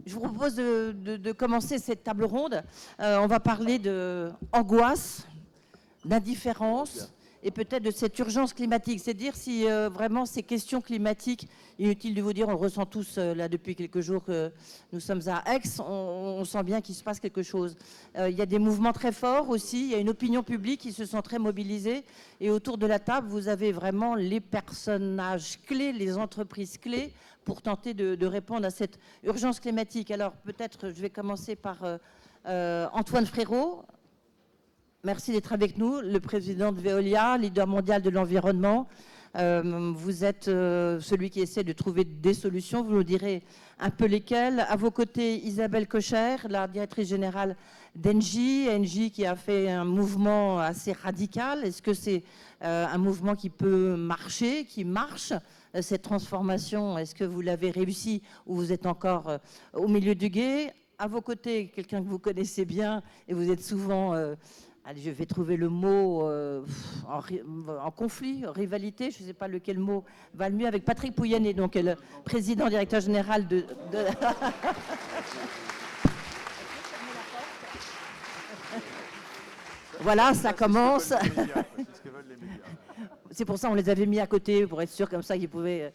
Je vous propose de commencer cette table ronde. On va parler d'angoisse, d'indifférence et peut-être de cette urgence climatique. C'est dire si vraiment ces questions climatiques, inutile de vous dire, on le ressent tous là depuis quelques jours que nous sommes à Aix, on sent bien qu'il se passe quelque chose. Il y a des mouvements très forts aussi, il y a une opinion publique qui se sent très mobilisée. Et autour de la table, vous avez vraiment les personnages clés, les entreprises clés pour tenter de répondre à cette urgence climatique. Alors peut-être je vais commencer par Antoine Frérot. Merci d'être avec nous, le président de Veolia, leader mondial de l'environnement. Vous êtes celui qui essaie de trouver des solutions, vous nous direz un peu lesquelles. À vos côtés, Isabelle Kocher, la directrice générale d'Engie, Engie qui a fait un mouvement assez radical. Est-ce que c'est un mouvement qui peut marcher, qui marche, cette transformation? Est-ce que vous l'avez réussi ou vous êtes encore au milieu du gué? À vos côtés, quelqu'un que vous connaissez bien et vous êtes souvent... allez, je vais trouver le mot en conflit, rivalité, je ne sais pas lequel mot va le mieux, avec Patrick Pouyanné, donc le président directeur général de... Voilà, ça commence. C'est pour ça qu'on les avait mis à côté, pour être sûr comme ça qu'ils pouvaient...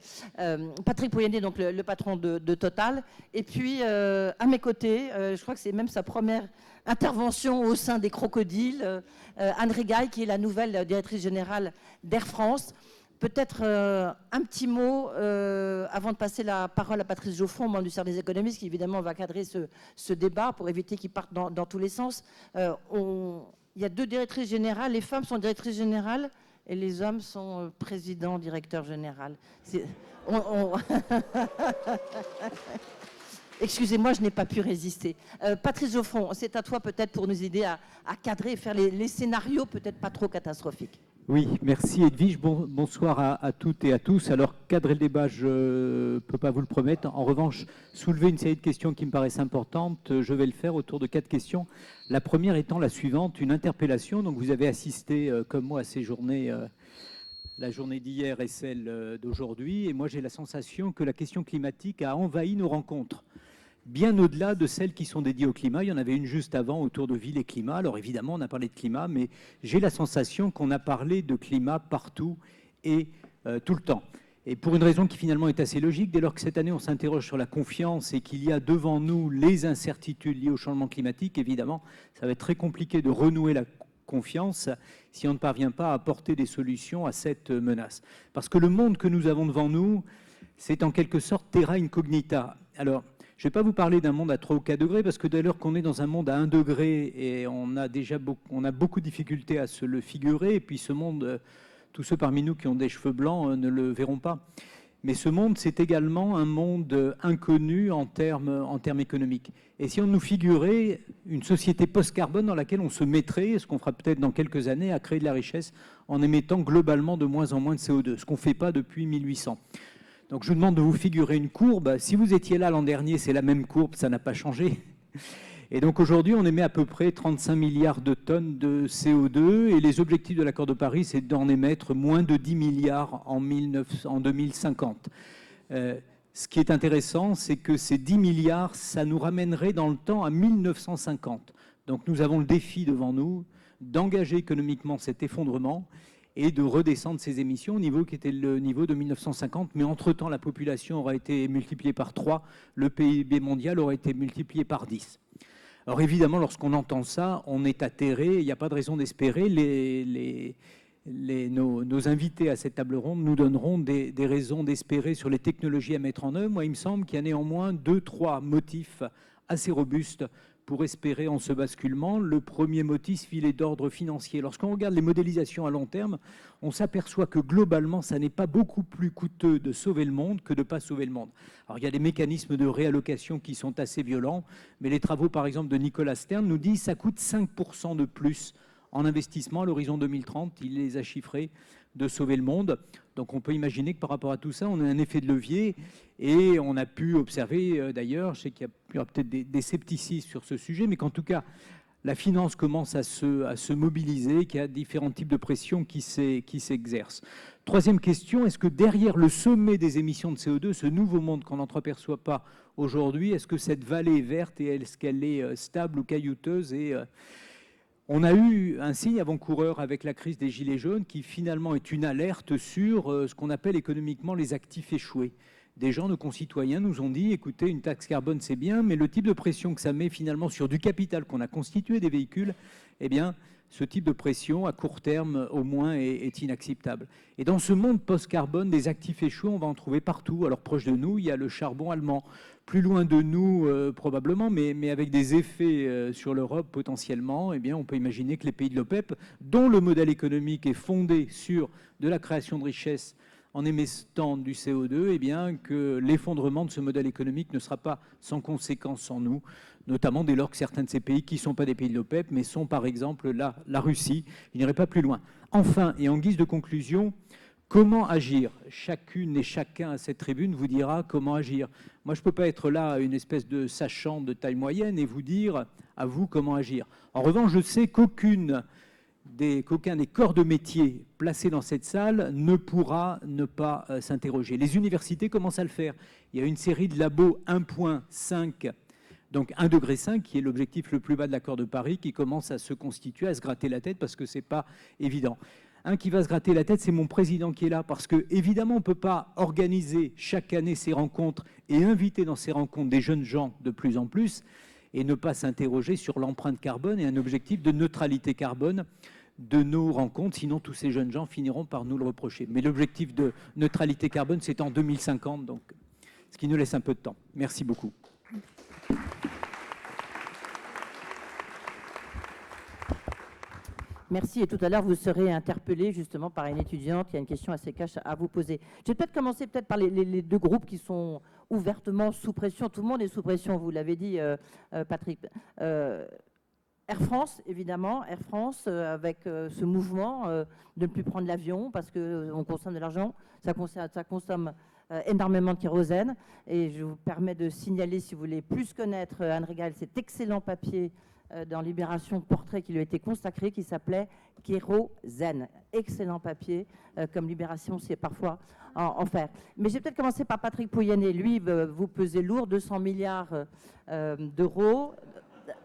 Patrick Pouyanné, donc le patron de Total. Et puis, à mes côtés, je crois que c'est même sa première intervention au sein des crocodiles, Anne Rigail, qui est la nouvelle directrice générale d'Air France. Peut-être un petit mot avant de passer la parole à Patrice Geoffron, membre du service des économistes, qui évidemment va cadrer ce débat pour éviter qu'il parte dans tous les sens. Il y a deux directrices générales, les femmes sont directrices générales et les hommes sont présidents, directeurs généraux. Excusez-moi, je n'ai pas pu résister. Patrice Geoffron, c'est à toi peut-être pour nous aider à cadrer et faire les scénarios peut-être pas trop catastrophiques. Oui, merci Edwige. Bonsoir à toutes et à tous. Alors, cadrer le débat, je ne peux pas vous le promettre. En revanche, soulever une série de questions qui me paraissent importantes, je vais le faire autour de 4 questions. La première étant la suivante, une interpellation. Donc, vous avez assisté, comme moi, à ces journées, la journée d'hier et celle d'aujourd'hui. Et moi, j'ai la sensation que la question climatique a envahi nos rencontres. Bien au-delà de celles qui sont dédiées au climat. Il y en avait une juste avant autour de ville et climat. Alors évidemment, on a parlé de climat, mais j'ai la sensation qu'on a parlé de climat partout et tout le temps. Et pour une raison qui finalement est assez logique, dès lors que cette année on s'interroge sur la confiance et qu'il y a devant nous les incertitudes liées au changement climatique, évidemment, ça va être très compliqué de renouer la confiance si on ne parvient pas à apporter des solutions à cette menace. Parce que le monde que nous avons devant nous, c'est en quelque sorte terra incognita. Alors, je ne vais pas vous parler d'un monde à 3 ou 4 degrés, parce que dès lors qu'on est dans un monde à 1 degré, et on a beaucoup de difficultés à se le figurer, et puis ce monde, tous ceux parmi nous qui ont des cheveux blancs ne le verront pas. Mais ce monde, c'est également un monde inconnu en termes économiques. Et si on nous figurait une société post-carbone dans laquelle on se mettrait, ce qu'on fera peut-être dans quelques années, à créer de la richesse en émettant globalement de moins en moins de CO2, ce qu'on ne fait pas depuis 1800. Donc je vous demande de vous figurer une courbe. Si vous étiez là l'an dernier, c'est la même courbe, ça n'a pas changé. Et donc aujourd'hui, on émet à peu près 35 milliards de tonnes de CO2 et les objectifs de l'accord de Paris, c'est d'en émettre moins de 10 milliards en 2050. Ce qui est intéressant, c'est que ces 10 milliards, ça nous ramènerait dans le temps à 1950. Donc nous avons le défi devant nous d'engager économiquement cet effondrement et de redescendre ces émissions au niveau qui était le niveau de 1950. Mais entre-temps, la population aura été multipliée par 3, le PIB mondial aura été multiplié par 10. Alors évidemment, lorsqu'on entend ça, on est atterré, il n'y a pas de raison d'espérer. Nos invités à cette table ronde nous donneront des raisons d'espérer sur les technologies à mettre en œuvre. Moi, il me semble qu'il y a néanmoins 2-3 motifs assez robustes pour espérer en ce basculement. Le premier motif, il est d'ordre financier. Lorsqu'on regarde les modélisations à long terme, on s'aperçoit que globalement, ça n'est pas beaucoup plus coûteux de sauver le monde que de ne pas sauver le monde. Alors il y a des mécanismes de réallocation qui sont assez violents, mais les travaux par exemple de Nicolas Stern nous disent que ça coûte 5% de plus en investissement à l'horizon 2030, il les a chiffrés, de sauver le monde. Donc on peut imaginer que par rapport à tout ça, on a un effet de levier et on a pu observer d'ailleurs, je sais qu'il y aura peut-être des scepticismes sur ce sujet, mais qu'en tout cas, la finance commence à se mobiliser, qu'il y a différents types de pressions qui s'exercent. Troisième question, est-ce que derrière le sommet des émissions de CO2, ce nouveau monde qu'on n'entreperçoit pas aujourd'hui, est-ce que cette vallée est verte et est-ce qu'elle est stable ou caillouteuse? On a eu un signe avant-coureur avec la crise des Gilets jaunes qui finalement est une alerte sur ce qu'on appelle économiquement les actifs échoués. Des gens, nos concitoyens, nous ont dit, écoutez, une taxe carbone c'est bien, mais le type de pression que ça met finalement sur du capital qu'on a constitué des véhicules, eh bien, ce type de pression, à court terme au moins, est inacceptable. Et dans ce monde post-carbone, des actifs échoués, on va en trouver partout. Alors proche de nous, il y a le charbon allemand. Plus loin de nous, probablement, mais avec des effets sur l'Europe potentiellement, eh bien, on peut imaginer que les pays de l'OPEP, dont le modèle économique est fondé sur de la création de richesses en émettant du CO2, eh bien, que l'effondrement de ce modèle économique ne sera pas sans conséquence sans nous, notamment dès lors que certains de ces pays, qui ne sont pas des pays de l'OPEP, mais sont par exemple la Russie, il n'irait pas plus loin. Enfin, et en guise de conclusion, comment agir? Chacune et chacun à cette tribune vous dira comment agir. Moi, je ne peux pas être là, une espèce de sachant de taille moyenne, et vous dire à vous comment agir. En revanche, je sais qu'aucun des corps de métier placés dans cette salle ne pourra ne pas s'interroger. Les universités commencent à le faire. Il y a une série de labos 1.5, donc 1,5 degré, qui est l'objectif le plus bas de l'accord de Paris, qui commence à se constituer, à se gratter la tête, parce que ce n'est pas évident. Un qui va se gratter la tête, c'est mon président qui est là, parce qu'évidemment, on ne peut pas organiser chaque année ces rencontres et inviter dans ces rencontres des jeunes gens de plus en plus, et ne pas s'interroger sur l'empreinte carbone et un objectif de neutralité carbone de nos rencontres, sinon tous ces jeunes gens finiront par nous le reprocher. Mais l'objectif de neutralité carbone, c'est en 2050, donc, ce qui nous laisse un peu de temps. Merci beaucoup. Merci. Et tout à l'heure, vous serez interpellé justement par une étudiante qui a une question assez cash à vous poser. Je vais peut-être commencer par les deux groupes qui sont ouvertement sous pression. Tout le monde est sous pression, vous l'avez dit, Patrick. Air France, évidemment, Air France, avec ce mouvement de ne plus prendre l'avion parce qu'on consomme de l'argent, ça consomme énormément de kérosène. Et je vous permets de signaler, si vous voulez plus connaître Anne Régal, cet excellent papier dans Libération Portrait qui lui a été consacré, qui s'appelait Kérosène. Excellent papier, comme Libération, c'est parfois en faire. Mais j'ai peut-être commencé par Patrick Pouyanné. Lui, vous pesez lourd, 200 milliards d'euros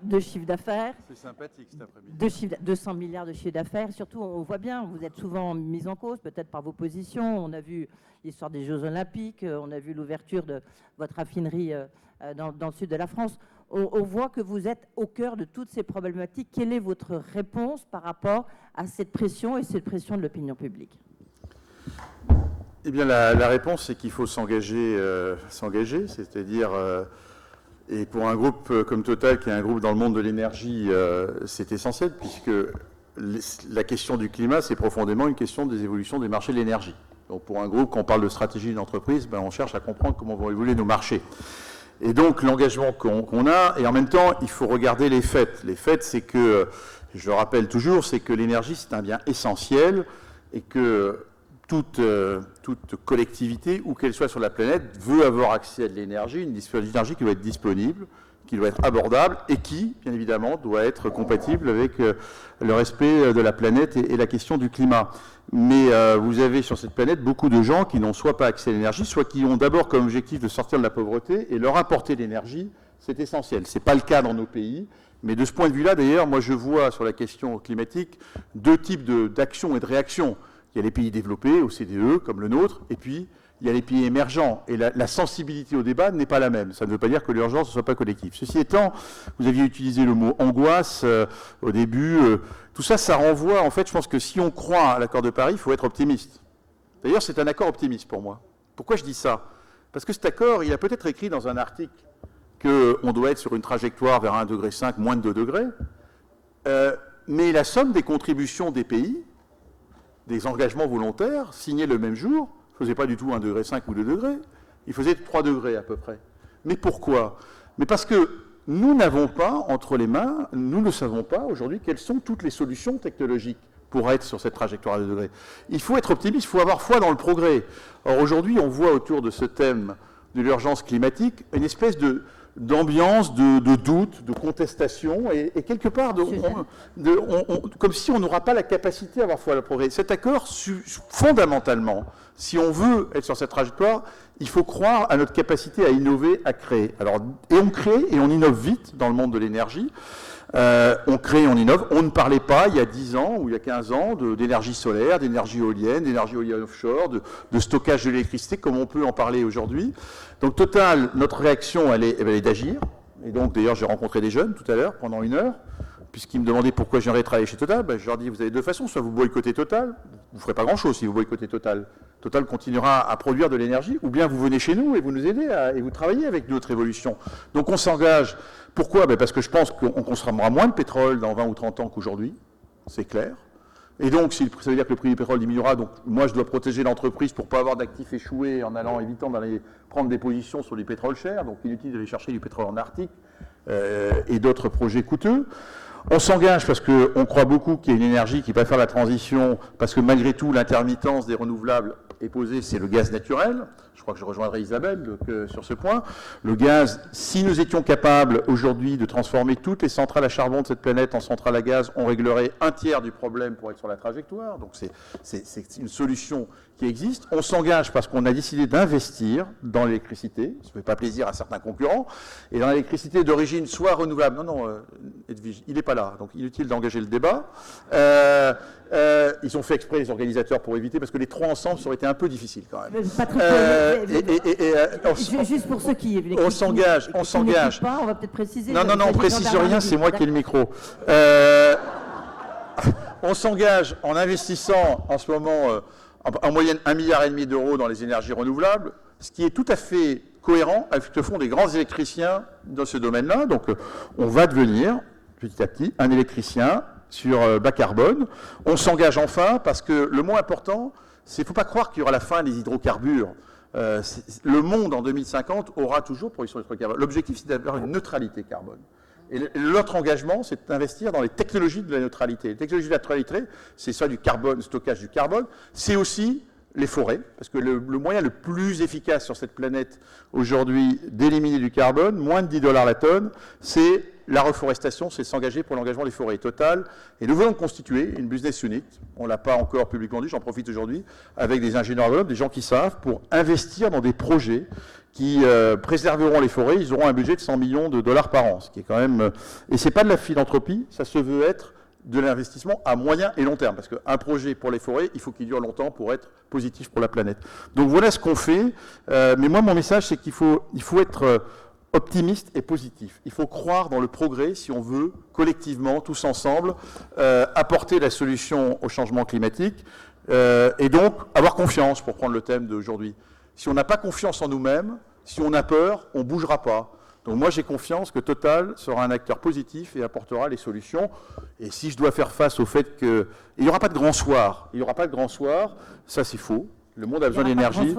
de chiffre d'affaires. C'est sympathique cet après-midi. 200 milliards de chiffre d'affaires. Surtout, on voit bien, vous êtes souvent mis en cause, peut-être par vos positions. On a vu l'histoire des Jeux Olympiques, on a vu l'ouverture de votre raffinerie dans le sud de la France. On voit que vous êtes au cœur de toutes ces problématiques. Quelle est votre réponse par rapport à cette pression et cette pression de l'opinion publique? Eh bien, la réponse, c'est qu'il faut s'engager, c'est-à-dire... Et pour un groupe comme Total, qui est un groupe dans le monde de l'énergie, c'est essentiel, puisque la question du climat, c'est profondément une question des évolutions des marchés de l'énergie. Donc pour un groupe, quand on parle de stratégie d'une entreprise, on cherche à comprendre comment vont évoluer nos marchés. Et donc l'engagement qu'on a, et en même temps, il faut regarder les faits. Les faits, c'est que, je le rappelle toujours, c'est que l'énergie, c'est un bien essentiel, et que toute collectivité, où qu'elle soit sur la planète, veut avoir accès à de l'énergie, une énergie qui doit être disponible, qui doit être abordable et qui, bien évidemment, doit être compatible avec le respect de la planète et la question du climat. Mais vous avez sur cette planète beaucoup de gens qui n'ont soit pas accès à l'énergie, soit qui ont d'abord comme objectif de sortir de la pauvreté, et leur apporter l'énergie, c'est essentiel. Ce n'est pas le cas dans nos pays. Mais de ce point de vue-là, d'ailleurs, moi je vois sur la question climatique deux types d'actions et de réactions. Il y a les pays développés, OCDE, comme le nôtre, et puis il y a les pays émergents. Et la sensibilité au débat n'est pas la même. Ça ne veut pas dire que l'urgence ne soit pas collective. Ceci étant, vous aviez utilisé le mot angoisse au début. Tout ça, ça renvoie, en fait, je pense que si on croit à l'accord de Paris, il faut être optimiste. D'ailleurs, c'est un accord optimiste pour moi. Pourquoi je dis ça? Parce que cet accord, il a peut-être écrit dans un article qu'on doit être sur une trajectoire vers 1,5 degré, moins de 2 degrés. Mais la somme des contributions des pays, des engagements volontaires signés le même jour, ne faisait pas du tout 1,5 degré ou 2 degrés, il faisait 3 degrés à peu près. Mais pourquoi? Mais parce que nous n'avons pas entre les mains, nous ne savons pas aujourd'hui quelles sont toutes les solutions technologiques pour être sur cette trajectoire à 2 degrés. Il faut être optimiste, il faut avoir foi dans le progrès. Or aujourd'hui, on voit autour de ce thème de l'urgence climatique une espèce de d'ambiance, de doute, de contestation, et quelque part, comme si on n'aura pas la capacité à avoir foi à la progrès. Cet accord, fondamentalement, si on veut être sur cette trajectoire, il faut croire à notre capacité à innover, à créer. Alors, et on crée et on innove vite dans le monde de l'énergie. On crée, on innove. On ne parlait pas, il y a 10 ans ou il y a 15 ans, d'énergie solaire, d'énergie éolienne offshore, de stockage de l'électricité, comme on peut en parler aujourd'hui. Donc, Total, notre réaction, elle est d'agir. Et donc, d'ailleurs, j'ai rencontré des jeunes tout à l'heure, pendant 1 heure, puisqu'ils me demandaient pourquoi j'aimerais travailler chez Total. Ben, je leur dis, vous avez 2 façons. Soit vous boycottez Total, vous ne ferez pas grand-chose si vous boycottez Total. Total continuera à produire de l'énergie, ou bien vous venez chez nous et vous nous aidez, et vous travaillez avec notre évolution. Donc, on s'engage. Pourquoi? Ben parce que je pense qu'on consommera moins de pétrole dans 20 ou 30 ans qu'aujourd'hui, c'est clair. Et donc, ça veut dire que le prix du pétrole diminuera. Donc, moi, je dois protéger l'entreprise pour ne pas avoir d'actifs échoués en évitant d'aller prendre des positions sur du pétrole cher. Donc, inutile d'aller chercher du pétrole en Arctique et d'autres projets coûteux. On s'engage parce qu'on croit beaucoup qu'il y a une énergie qui va faire la transition, parce que malgré tout, l'intermittence des renouvelables est posée, c'est le gaz naturel. Je crois que je rejoindrai Isabelle sur ce point. Le gaz, si nous étions capables aujourd'hui de transformer toutes les centrales à charbon de cette planète en centrales à gaz, on réglerait 1/3 du problème pour être sur la trajectoire. Donc c'est une solution qui existe. On s'engage parce qu'on a décidé d'investir dans l'électricité. Ça ne fait pas plaisir à certains concurrents. Et dans l'électricité d'origine soit renouvelable. Non, Edwige, il n'est pas là. Donc inutile d'engager le débat. Ils ont fait exprès, les organisateurs, pour éviter, parce que les 3 ensemble, ça aurait été un peu difficile quand même. Juste pour ceux qui... On s'engage. Pas, on va peut-être préciser. Non, on ne précise rien, c'est moi qui ai le micro. On s'engage en investissant en ce moment en moyenne 1,5 milliard d'euros dans les énergies renouvelables, ce qui est tout à fait cohérent avec ce que font des grands électriciens dans ce domaine-là. Donc on va devenir, petit à petit, un électricien sur bas carbone. On s'engage enfin parce que le mot important, c'est qu'il ne faut pas croire qu'il y aura la fin des hydrocarbures. Le monde en 2050 aura toujours production d'hydrocarbures. L'objectif, c'est d'avoir une neutralité carbone. Et l'autre engagement, c'est d'investir dans les technologies de la neutralité. Les technologies de la neutralité, c'est soit du carbone, stockage du carbone, c'est aussi les forêts, parce que le moyen le plus efficace sur cette planète aujourd'hui d'éliminer du carbone, moins de $10 la tonne, c'est la reforestation, c'est s'engager pour l'engagement des forêts. Total, et nous voulons constituer une business unit, on ne l'a pas encore publiquement dit, j'en profite aujourd'hui, avec des ingénieurs agronomes, des gens qui savent, pour investir dans des projets qui préserveront les forêts. Ils auront un budget de $100 millions par an, ce qui est quand même... et ce n'est pas de la philanthropie, ça se veut être de l'investissement à moyen et long terme, parce qu'un projet pour les forêts, il faut qu'il dure longtemps pour être positif pour la planète. Donc voilà ce qu'on fait, mais moi mon message c'est qu'il faut être optimiste et positif. Il faut croire dans le progrès si on veut collectivement, tous ensemble, apporter la solution au changement climatique, et donc avoir confiance, pour prendre le thème d'aujourd'hui. Si on n'a pas confiance en nous-mêmes, si on a peur, on ne bougera pas. Donc moi j'ai confiance que Total sera un acteur positif et apportera les solutions. Et si je dois faire face au fait qu'il n'y aura pas de grand soir, ça c'est faux. Le monde a besoin d'énergie.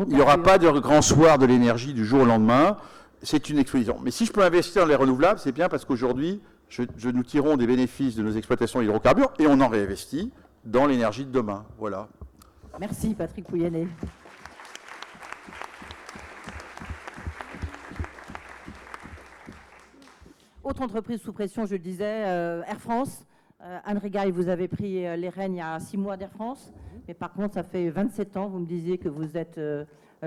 Il n'y aura pas de grand soir de l'énergie du jour au lendemain. C'est une explosion. Mais si je peux investir dans les renouvelables, c'est bien parce qu'aujourd'hui, nous tirons des bénéfices de nos exploitations d'hydrocarbures et on en réinvestit dans l'énergie de demain. Voilà. Merci Patrick Pouyanné. Autre entreprise sous pression, je le disais, Air France. Anne Rigail, vous avez pris les rênes il y a 6 mois d'Air France. Mais par contre, ça fait 27 ans, vous me disiez que vous êtes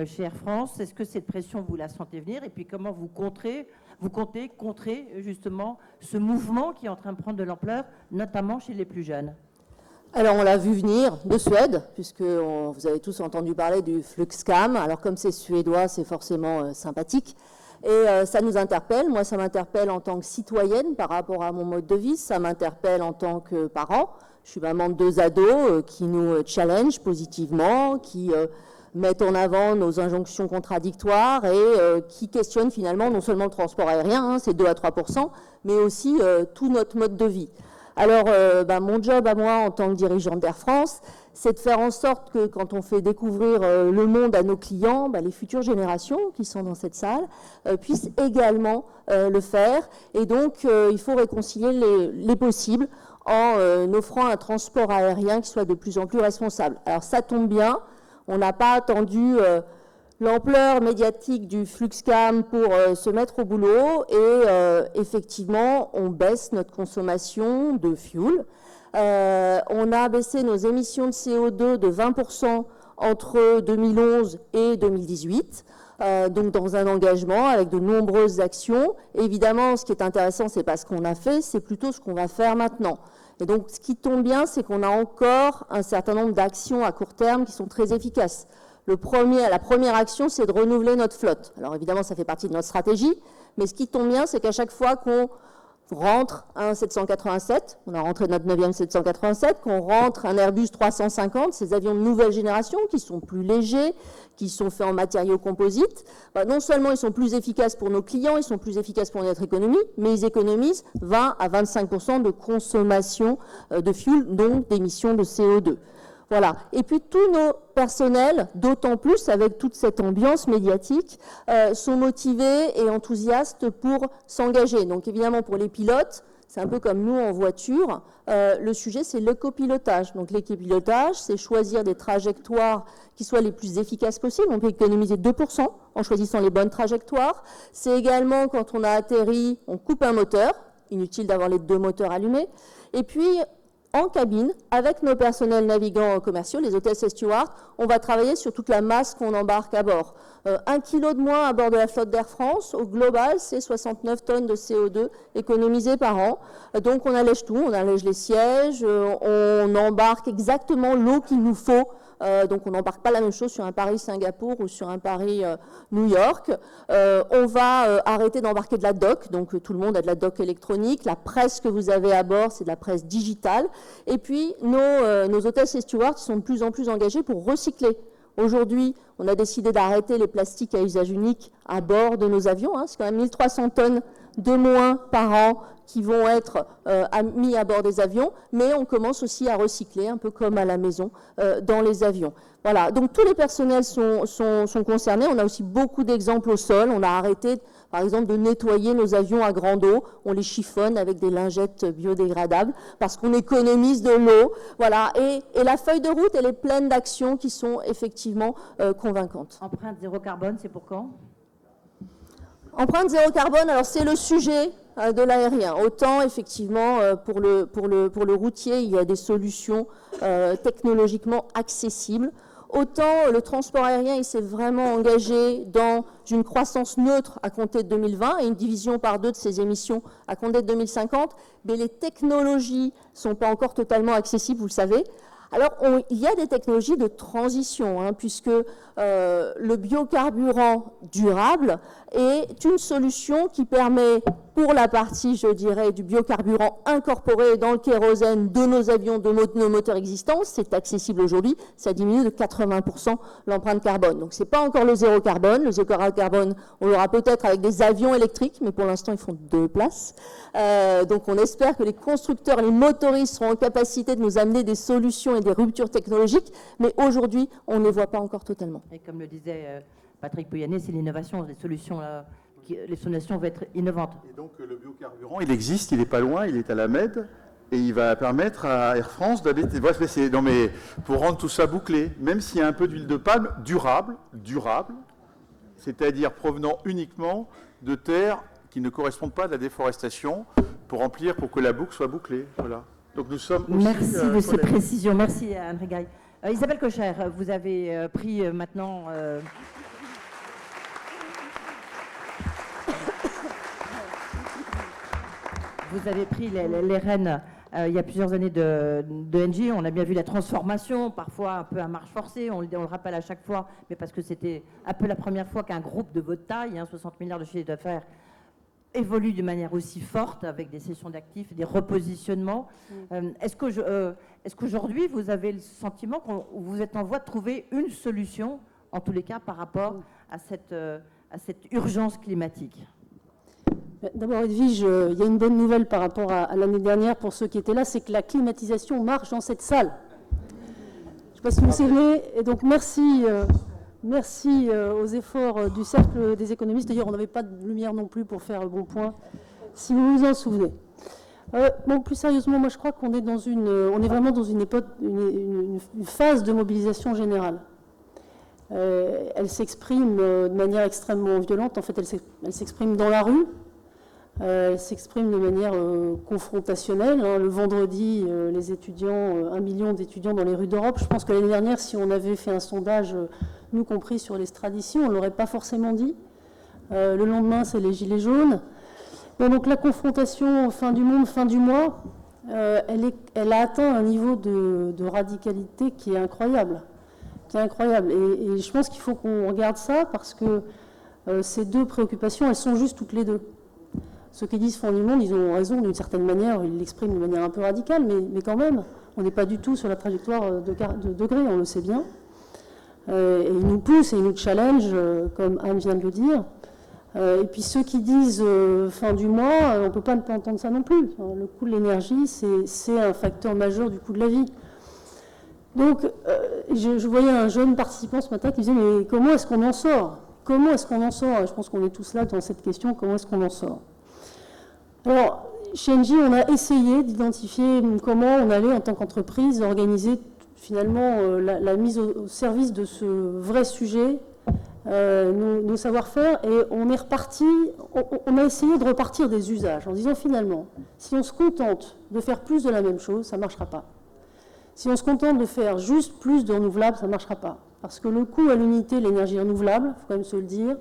chez Air France. Est-ce que cette pression, vous la sentez venir? Et puis comment vous comptez justement ce mouvement qui est en train de prendre de l'ampleur, notamment chez les plus jeunes? Alors, on l'a vu venir de Suède, puisque vous avez tous entendu parler du Fluxcam. Alors, comme c'est suédois, c'est forcément sympathique. Et ça nous interpelle. Moi, ça m'interpelle en tant que citoyenne par rapport à mon mode de vie. Ça m'interpelle en tant que parent. Je suis maman de 2 ados qui nous challenge positivement, qui mettent en avant nos injonctions contradictoires et qui questionnent finalement non seulement le transport aérien, c'est 2 à 3%, mais aussi tout notre mode de vie. Alors, mon job à moi en tant que dirigeante d'Air France, c'est de faire en sorte que quand on fait découvrir le monde à nos clients, les futures générations qui sont dans cette salle puissent également le faire. Et donc, il faut réconcilier les possibles en offrant un transport aérien qui soit de plus en plus responsable. Alors, ça tombe bien, on n'a pas attendu l'ampleur médiatique du Fluxcam pour se mettre au boulot et effectivement, on baisse notre consommation de fuel. On a baissé nos émissions de CO2 de 20% entre 2011 et 2018. Donc dans un engagement avec de nombreuses actions. Évidemment, ce qui est intéressant, c'est pas ce qu'on a fait, c'est plutôt ce qu'on va faire maintenant. Et donc, ce qui tombe bien, c'est qu'on a encore un certain nombre d'actions à court terme qui sont très efficaces. La première action, c'est de renouveler notre flotte. Alors évidemment, ça fait partie de notre stratégie, mais ce qui tombe bien, c'est qu'à chaque fois qu'on rentre un 787, on a rentré notre 9e 787, qu'on rentre un Airbus 350, ces avions de nouvelle génération qui sont plus légers, qui sont faits en matériaux composites, non seulement ils sont plus efficaces pour nos clients, ils sont plus efficaces pour notre économie, mais ils économisent 20 à 25% de consommation de fuel, donc d'émissions de CO2. Voilà. Et puis tous nos personnels, d'autant plus avec toute cette ambiance médiatique, sont motivés et enthousiastes pour s'engager. Donc évidemment pour les pilotes, c'est un peu comme nous en voiture, le sujet c'est l'écopilotage. Donc l'écopilotage, c'est choisir des trajectoires qui soient les plus efficaces possibles. On peut économiser 2% en choisissant les bonnes trajectoires. C'est également quand on a atterri, on coupe un moteur, inutile d'avoir les 2 moteurs allumés. Et puis en cabine, avec nos personnels navigants commerciaux, les hôtesses et stewards, on va travailler sur toute la masse qu'on embarque à bord. 1 kilo de moins à bord de la flotte d'Air France, au global, c'est 69 tonnes de CO2 économisées par an. Donc on allège tout, on allège les sièges, on embarque exactement l'eau qu'il nous faut. Donc on n'embarque pas la même chose sur un Paris-Singapour ou sur un Paris-New York. On va arrêter d'embarquer de la doc, donc tout le monde a de la doc électronique. La presse que vous avez à bord, c'est de la presse digitale. Et puis nos hôtesses et stewards sont de plus en plus engagés pour recycler. Aujourd'hui, on a décidé d'arrêter les plastiques à usage unique à bord de nos avions. C'est quand même 1300 tonnes de moins par an qui vont être mis à bord des avions, mais on commence aussi à recycler, un peu comme à la maison, dans les avions. Voilà, donc tous les personnels sont concernés. On a aussi beaucoup d'exemples au sol. On a arrêté, par exemple, de nettoyer nos avions à grande eau. On les chiffonne avec des lingettes biodégradables parce qu'on économise de l'eau. Voilà, et la feuille de route, elle est pleine d'actions qui sont effectivement convaincantes. Empreinte zéro carbone, c'est pour quand ? Empreinte zéro carbone, alors c'est le sujet de l'aérien. Autant, effectivement, pour le routier, il y a des solutions technologiquement accessibles. Autant le transport aérien, il s'est vraiment engagé dans une croissance neutre à compter de 2020 et une division par 2 de ses émissions à compter de 2050, mais les technologies ne sont pas encore totalement accessibles, vous le savez. Alors, il y a des technologies de transition, puisque le biocarburant durable est une solution qui permet, pour la partie, je dirais, du biocarburant incorporé dans le kérosène de nos avions, de nos moteurs existants, c'est accessible aujourd'hui, ça diminue de 80% l'empreinte carbone. Donc, ce n'est pas encore le zéro carbone. Le zéro carbone, on l'aura peut-être avec des avions électriques, mais pour l'instant, ils font 2 places. Donc, on espère que les constructeurs, les motoristes seront en capacité de nous amener des solutions et des ruptures technologiques, mais aujourd'hui, on ne les voit pas encore totalement. Et comme le disait Patrick Pouyanné, c'est l'innovation, les solutions vont être innovantes. Et donc le biocarburant, il existe, il n'est pas loin, il est à la MED, et il va permettre à Air France d'aller... Non mais pour rendre tout ça bouclé, même s'il y a un peu d'huile de palme, durable, c'est-à-dire provenant uniquement de terres qui ne correspondent pas à la déforestation, pour que la boucle soit bouclée. Voilà. Donc nous sommes aussi, merci de ces précisions. Merci André Gaille. Isabelle Kocher, vous avez pris maintenant... Vous avez pris les rênes il y a plusieurs années de Engie. On a bien vu la transformation, parfois un peu à marche forcée, on le rappelle à chaque fois, mais parce que c'était un peu la première fois qu'un groupe de votre taille, 60 milliards de chiffre d'affaires, évolue de manière aussi forte avec des cessions d'actifs, des repositionnements. Est-ce qu'aujourd'hui, vous avez le sentiment que vous êtes en voie de trouver une solution, en tous les cas, par rapport à cette urgence climatique ? D'abord, Edwige, il y a une bonne nouvelle par rapport à l'année dernière pour ceux qui étaient là, c'est que la climatisation marche dans cette salle. Je ne sais pas si vous vous souvenez, et donc merci aux efforts du Cercle des économistes. D'ailleurs, on n'avait pas de lumière non plus pour faire le bon point, si vous vous en souvenez. Bon, plus sérieusement, moi je crois qu'on est on est vraiment dans une phase de mobilisation générale. Elle s'exprime de manière extrêmement violente. En fait, elle s'exprime dans la rue. Elle s'exprime de manière confrontationnelle. Le vendredi, les étudiants, 1 million d'étudiants dans les rues d'Europe. Je pense que l'année dernière, si on avait fait un sondage, nous compris sur les traditions, on ne l'aurait pas forcément dit. Le lendemain, c'est les gilets jaunes. Bon, donc la confrontation fin du monde, fin du mois, elle a atteint un niveau de radicalité qui est incroyable. Et je pense qu'il faut qu'on regarde ça parce que ces deux préoccupations, elles sont justes toutes les deux. Ceux qui disent fin du monde, ils ont raison d'une certaine manière, ils l'expriment de manière un peu radicale, mais quand même, on n'est pas du tout sur la trajectoire de degrés, on le sait bien. Et ils nous poussent et ils nous challengent, comme Anne vient de le dire. Et puis ceux qui disent fin du mois, on ne peut pas ne pas entendre ça non plus. Le coût de l'énergie, c'est un facteur majeur du coût de la vie. Donc, je voyais un jeune participant ce matin qui disait « Mais comment est-ce qu'on en sort ? Comment est-ce qu'on en sort ?» Et je pense qu'on est tous là dans cette question, comment est-ce qu'on en sort ? Alors, chez Engie, on a essayé d'identifier comment on allait, en tant qu'entreprise, organiser finalement la mise au service de ce vrai sujet, nos savoir-faire, et on est reparti, on a essayé de repartir des usages, en disant finalement, si on se contente de faire plus de la même chose, ça ne marchera pas. Si on se contente de faire juste plus de renouvelables, ça ne marchera pas. Parce que le coût à l'unité de l'énergie renouvelable, il faut quand même se le dire,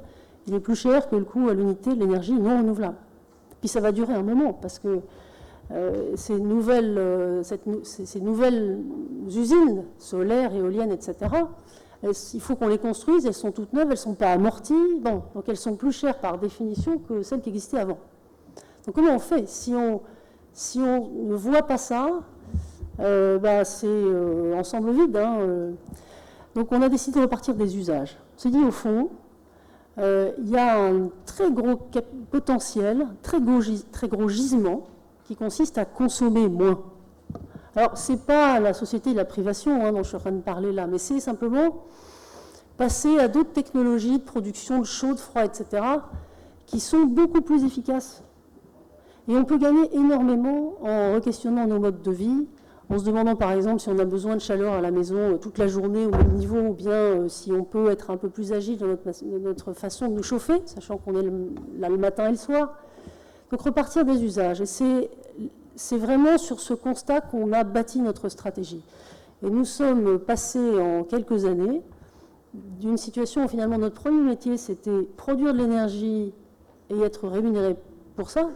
il est plus cher que le coût à l'unité de l'énergie non renouvelable. Puis ça va durer un moment, parce que ces nouvelles usines solaires, éoliennes, etc., il faut qu'on les construise, elles sont toutes neuves, elles ne sont pas amorties, bon, donc elles sont plus chères par définition que celles qui existaient avant. Donc comment on fait ? Si on ne voit pas ça, c'est ensemble vide. Donc on a décidé de repartir des usages. On s'est dit au fond, il y a un très gros potentiel, très gros gisement qui consiste à consommer moins. Alors ce n'est pas la société de la privation dont je suis en train de parler là, mais c'est simplement passer à d'autres technologies de production de chaud, de froid, etc., qui sont beaucoup plus efficaces. Et on peut gagner énormément en re-questionnant nos modes de vie, en se demandant par exemple si on a besoin de chaleur à la maison toute la journée au même niveau, ou bien si on peut être un peu plus agile dans notre façon de nous chauffer, sachant qu'on est là le matin et le soir. Donc repartir des usages. Et c'est vraiment sur ce constat qu'on a bâti notre stratégie. Et nous sommes passés en quelques années d'une situation où finalement notre premier métier c'était produire de l'énergie et être rémunéré pour ça,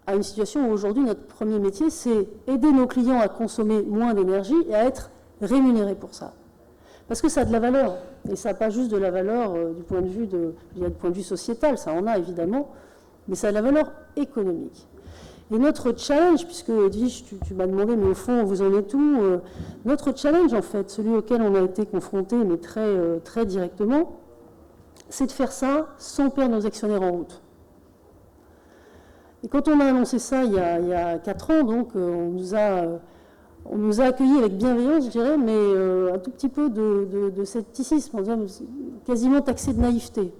à une situation où aujourd'hui notre premier métier c'est aider nos clients à consommer moins d'énergie et à être rémunérés pour ça. Parce que ça a de la valeur, et ça n'a pas juste de la valeur du point de vue sociétal, ça en a évidemment, mais ça a de la valeur économique. Et notre challenge, puisque Edwige, tu m'as demandé, mais au fond, vous en êtes où ? Notre challenge, en fait, celui auquel on a été confronté, mais très directement, c'est de faire ça sans perdre nos actionnaires en route. Et quand on a annoncé ça il y a 4 ans, donc, on nous a accueillis avec bienveillance, je dirais, mais un tout petit peu de scepticisme, en disant quasiment taxé de naïveté.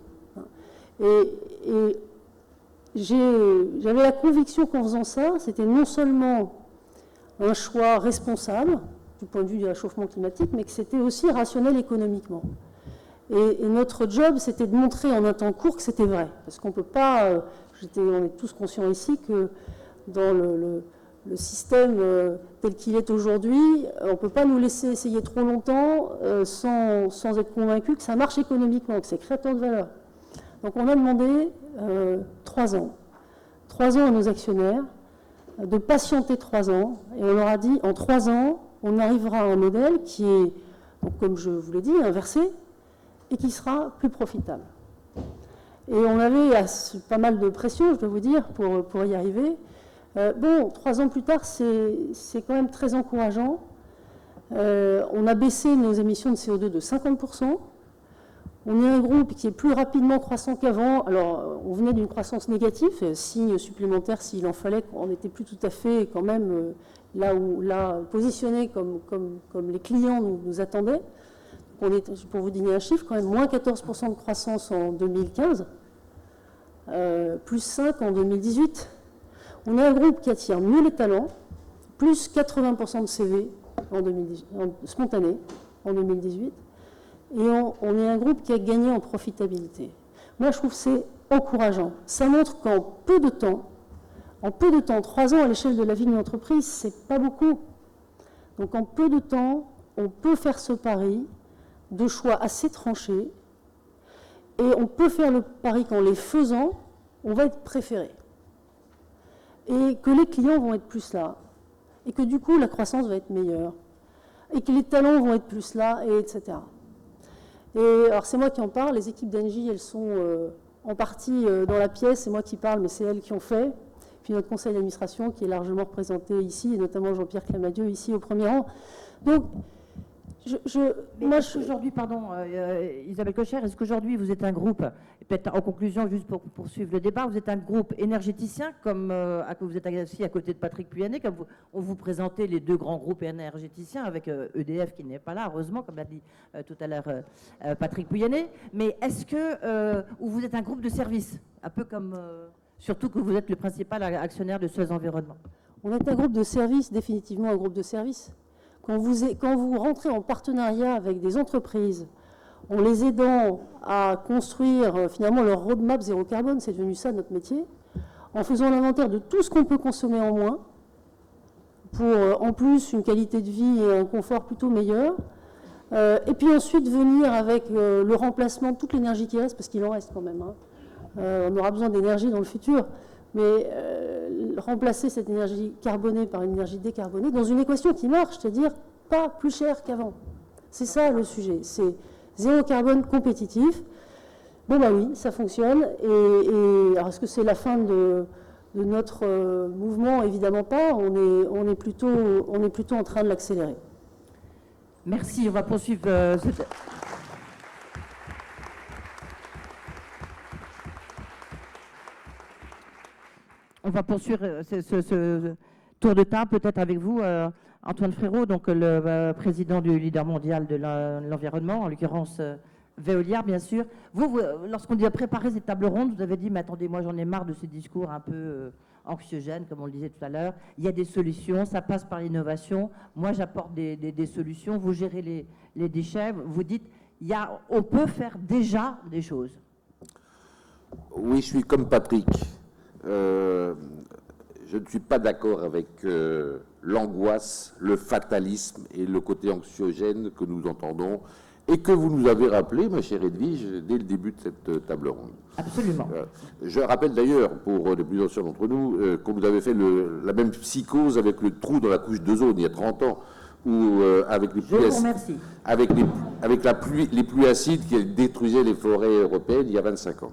Et j'avais la conviction qu'en faisant ça, c'était non seulement un choix responsable du point de vue du réchauffement climatique, mais que c'était aussi rationnel économiquement. Et notre job, c'était de montrer en un temps court que c'était vrai. Parce qu'on ne peut pas, on est tous conscients ici que dans le système tel qu'il est aujourd'hui, on ne peut pas nous laisser essayer trop longtemps sans être convaincu que ça marche économiquement, que c'est créateur de valeur. Donc on a demandé 3 ans. 3 ans à nos actionnaires, de patienter 3 ans. Et on leur a dit, en 3 ans, on arrivera à un modèle qui est, donc, comme je vous l'ai dit, inversé, et qui sera plus profitable. Et on avait pas mal de pression, je dois vous dire, pour y arriver. 3 ans plus tard, c'est quand même très encourageant. On a baissé nos émissions de CO2 de 50%. On est un groupe qui est plus rapidement croissant qu'avant. Alors, on venait d'une croissance négative, signe supplémentaire s'il en fallait, on n'était plus tout à fait quand même là positionné comme les clients nous attendaient. On est, pour vous donner un chiffre, quand même moins 14% de croissance en 2015, plus 5 en 2018. On est un groupe qui attire mieux les talents, plus 80% de CV en 2018, spontanés en 2018. et on est un groupe qui a gagné en profitabilité. Moi, je trouve que c'est encourageant. Ça montre qu'en peu de temps, 3 ans à l'échelle de la vie d'une entreprise, c'est pas beaucoup. Donc en peu de temps, on peut faire ce pari de choix assez tranchés, et on peut faire le pari qu'en les faisant, on va être préféré. Et que les clients vont être plus là, et que du coup la croissance va être meilleure, et que les talents vont être plus là, et etc. Et alors c'est moi qui en parle, les équipes d'Engie, elles sont en partie dans la pièce, c'est moi qui parle, mais c'est elles qui ont fait. Puis notre conseil d'administration qui est largement représenté ici, et notamment Jean-Pierre Clamadieu ici au premier rang. Donc, aujourd'hui, pardon, Isabelle Kocher, est-ce qu'aujourd'hui vous êtes un groupe, peut-être en conclusion, juste pour poursuivre le débat, vous êtes un groupe énergéticien, comme vous êtes aussi à côté de Patrick Pouyanné, comme on vous présentez les 2 grands groupes énergéticiens, avec EDF qui n'est pas là, heureusement, comme l'a dit tout à l'heure Patrick Pouyanné, mais est-ce que vous êtes un groupe de services, un peu comme, surtout que vous êtes le principal actionnaire de Suez Environnement? On est un groupe de services, définitivement un groupe de services. Quand vous rentrez en partenariat avec des entreprises, en les aidant à construire finalement leur roadmap zéro carbone, c'est devenu ça notre métier, en faisant l'inventaire de tout ce qu'on peut consommer en moins, pour en plus une qualité de vie et un confort plutôt meilleur, et puis ensuite venir avec le remplacement de toute l'énergie qui reste, parce qu'il en reste quand même. On aura besoin d'énergie dans le futur, mais remplacer cette énergie carbonée par une énergie décarbonée dans une équation qui marche, c'est-à-dire pas plus cher qu'avant. C'est ça le sujet, c'est zéro carbone compétitif. Bon bah oui, ça fonctionne, et alors est-ce que c'est la fin de notre mouvement? Évidemment pas, on est plutôt en train de l'accélérer. Merci, on va poursuivre On va poursuivre ce tour de table, peut-être avec vous, Antoine Frérot, donc le président du leader mondial de l'environnement, en l'occurrence Veolia, bien sûr. Vous lorsqu'on a préparé cette table ronde, vous avez dit, mais attendez, moi j'en ai marre de ces discours un peu anxiogènes, comme on le disait tout à l'heure. Il y a des solutions, ça passe par l'innovation. Moi, j'apporte des solutions. Vous gérez les déchets. Vous dites, on peut faire déjà des choses. Oui, je suis comme Patrick. Je ne suis pas d'accord avec l'angoisse, le fatalisme et le côté anxiogène que nous entendons et que vous nous avez rappelé, ma chère Edwige, dès le début de cette table ronde. Absolument. Je rappelle d'ailleurs, pour les plus anciens d'entre nous, qu'on nous avait fait la même psychose avec le trou dans la couche d'ozone il y a 30 ans, ou avec les pluies, les pluies acides qui détruisaient les forêts européennes il y a 25 ans.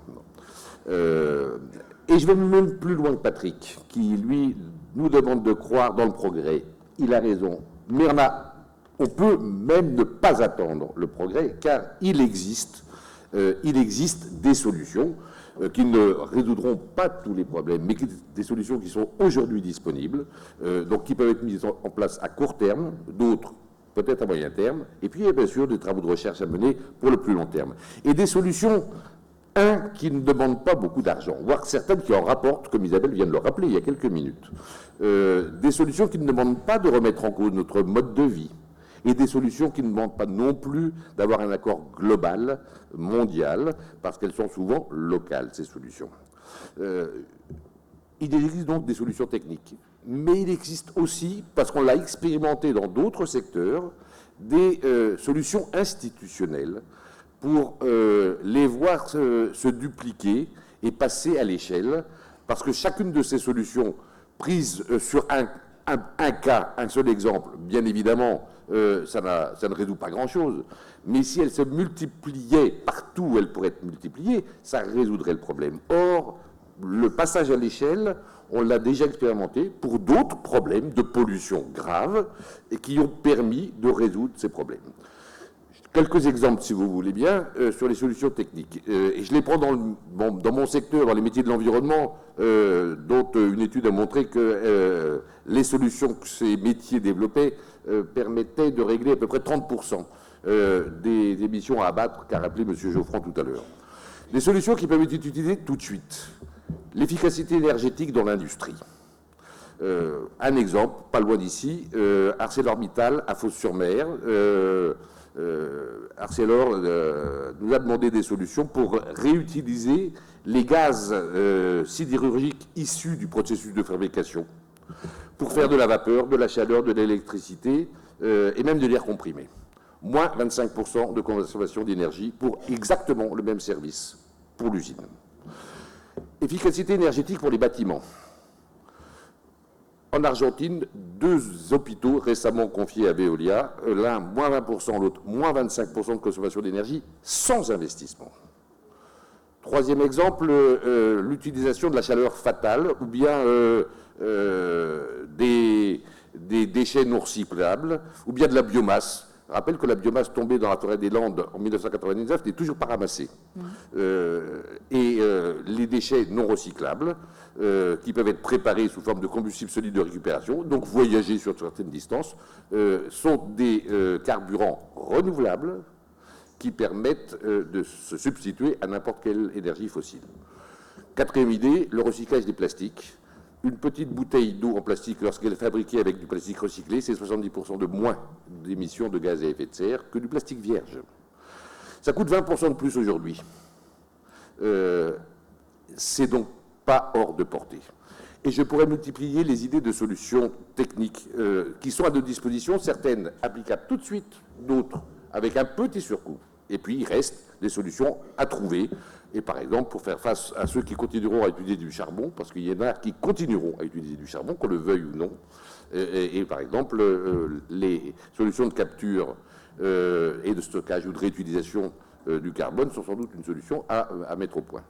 Et je vais même plus loin que Patrick, qui, lui, nous demande de croire dans le progrès. Il a raison. Mais on peut même ne pas attendre le progrès, car il existe des solutions qui ne résoudront pas tous les problèmes, mais des solutions qui sont aujourd'hui disponibles, donc qui peuvent être mises en place à court terme, d'autres peut-être à moyen terme, et puis bien sûr des travaux de recherche à mener pour le plus long terme. Et des solutions qui ne demandent pas beaucoup d'argent, voire certaines qui en rapportent, comme Isabelle vient de le rappeler il y a quelques minutes. Des solutions qui ne demandent pas de remettre en cause notre mode de vie, et des solutions qui ne demandent pas non plus d'avoir un accord global, mondial, parce qu'elles sont souvent locales, ces solutions. Il existe donc des solutions techniques, mais il existe aussi, parce qu'on l'a expérimenté dans d'autres secteurs, des solutions institutionnelles, pour les voir se dupliquer et passer à l'échelle, parce que chacune de ces solutions prises sur un cas, un seul exemple, bien évidemment, ça ne résout pas grand-chose, mais si elles se multipliaient partout où elles pourraient être multipliées, ça résoudrait le problème. Or, le passage à l'échelle, on l'a déjà expérimenté pour d'autres problèmes de pollution grave et qui ont permis de résoudre ces problèmes. Quelques exemples, si vous voulez bien, sur les solutions techniques. Et je les prends dans mon secteur, dans les métiers de l'environnement, dont une étude a montré que les solutions que ces métiers développaient permettaient de régler à peu près 30% des émissions à abattre, qu'a rappelé M. Geoffrand tout à l'heure. Des solutions qui peuvent être utilisées tout de suite. L'efficacité énergétique dans l'industrie. Un exemple, pas loin d'ici, ArcelorMittal à Fos-sur-Mer. Arcelor nous a demandé des solutions pour réutiliser les gaz sidérurgiques issus du processus de fabrication pour faire de la vapeur, de la chaleur, de l'électricité et même de l'air comprimé. Moins 25% de consommation d'énergie pour exactement le même service pour l'usine. Efficacité énergétique pour les bâtiments. En Argentine, 2 hôpitaux récemment confiés à Veolia, l'un moins 20%, l'autre moins 25% de consommation d'énergie, sans investissement. Troisième exemple, l'utilisation de la chaleur fatale ou bien des déchets non recyclables ou bien de la biomasse. Je rappelle que la biomasse tombée dans la forêt des Landes en 1999 n'est toujours pas ramassée. Les déchets non recyclables, qui peuvent être préparés sous forme de combustible solide de récupération, donc voyager sur certaines distances, sont des carburants renouvelables qui permettent de se substituer à n'importe quelle énergie fossile. Quatrième idée, le recyclage des plastiques. Une petite bouteille d'eau en plastique, lorsqu'elle est fabriquée avec du plastique recyclé, c'est 70% de moins d'émissions de gaz à effet de serre que du plastique vierge. Ça coûte 20% de plus aujourd'hui. C'est donc pas hors de portée. Et je pourrais multiplier les idées de solutions techniques qui sont à notre disposition, certaines applicables tout de suite, d'autres avec un petit surcoût. Et puis, il reste des solutions à trouver. Et par exemple, pour faire face à ceux qui continueront à utiliser du charbon, parce qu'il y en a qui continueront à utiliser du charbon, qu'on le veuille ou non. Et par exemple, les solutions de capture et de stockage ou de réutilisation du carbone sont sans doute une solution à mettre au point.